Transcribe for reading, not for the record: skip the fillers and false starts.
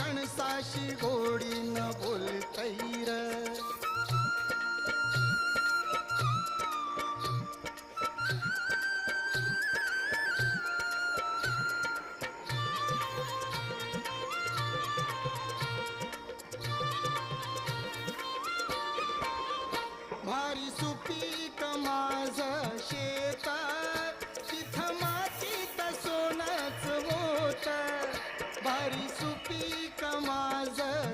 माणसाशी गोडीनं बोलतैर. भारी सुपीक माझं शेत, तिथं मातीत सोनच मोठ. भारी सुपीक माझं